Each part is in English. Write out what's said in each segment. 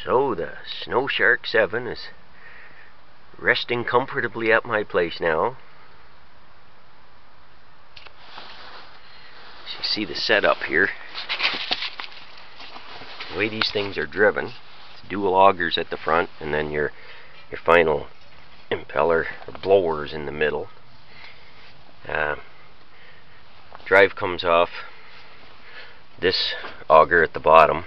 So the Snow Shark 7 is resting comfortably at my place now. As you see the setup here, the way these things are driven, it's dual augers at the front, and then your final impeller or blowers in the middle. Drive comes off this auger at the bottom,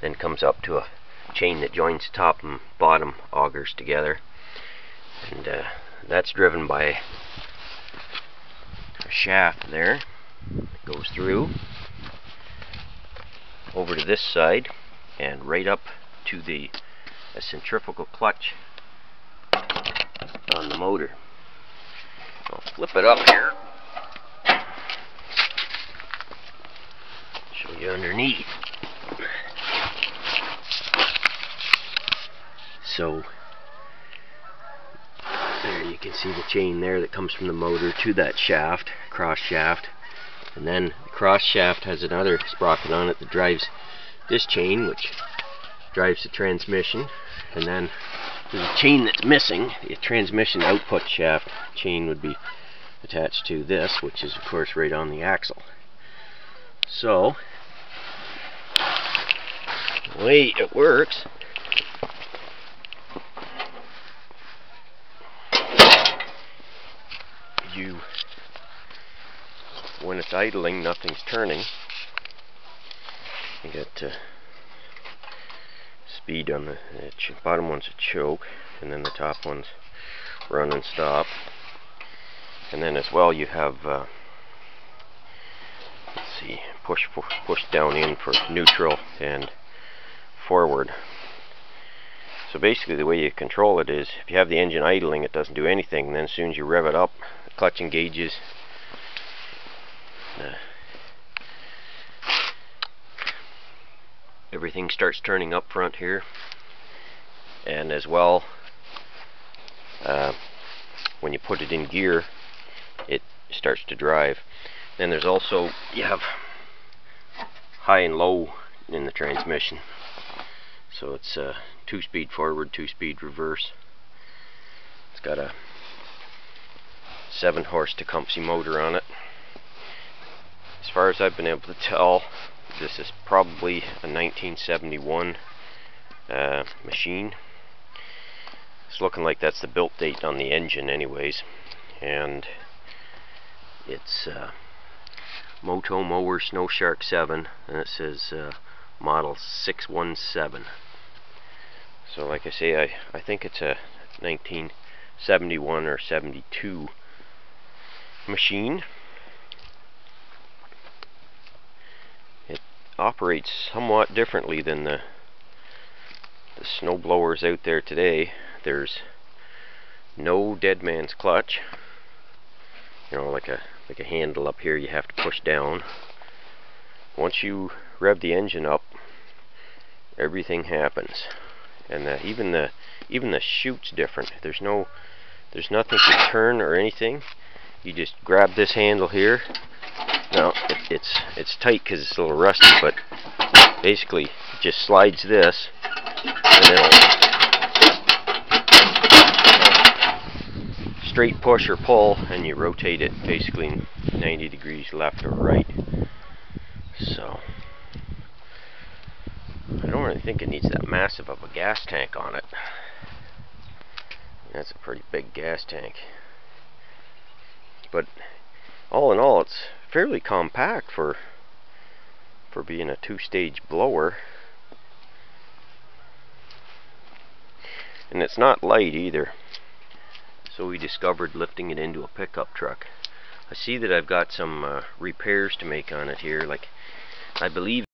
then comes up to a chain that joins top and bottom augers together, and that's driven by a shaft there that goes through over to this side and right up to a centrifugal clutch on the motor. I'll flip it up here, show you underneath. So there you can see the chain there that comes from the motor to that shaft, cross shaft, and then the cross shaft has another sprocket on it that drives this chain, which drives the transmission, and then there's a chain that's missing. The transmission output shaft chain would be attached to this, which is of course right on the axle. So the way it works, when it's idling, nothing's turning. You got speed on the bottom one's a choke, and then the top one's run and stop. And then as well you have let's see, push down in for neutral and forward. So basically the way you control it is, if you have the engine idling, it doesn't do anything, and then as soon as you rev it up, the clutch engages. Everything starts turning up front here, and as well when you put it in gear, it starts to drive. Then there's also, you have high and low in the transmission, so it's 2-speed forward, 2-speed reverse. It's got a 7-horse Tecumseh motor on it. As far as I've been able to tell, this is probably a 1971 machine. It's looking like that's the built date on the engine anyways, and it's Moto Mower Snow Shark 7, and it says model 617. So like I say, I think it's a 1971 or 72 machine. It operates somewhat differently than the snow blowers out there today. There's no dead man's clutch, you know, like a handle up here you have to push down. Once you rev the engine up, everything happens, and even the chute's different. There's nothing to turn or anything. You just grab this handle here. Now it's tight because it's a little rusty, but basically it just slides this, and it'll straight push or pull, and you rotate it basically 90 degrees left or right. So I don't really think it needs that massive of a gas tank on it. That's a pretty big gas tank. But all in all, it's fairly compact for being a 2-stage blower. And it's not light either. So we discovered lifting it into a pickup truck. I see that I've got some repairs to make on it here. Like, I believe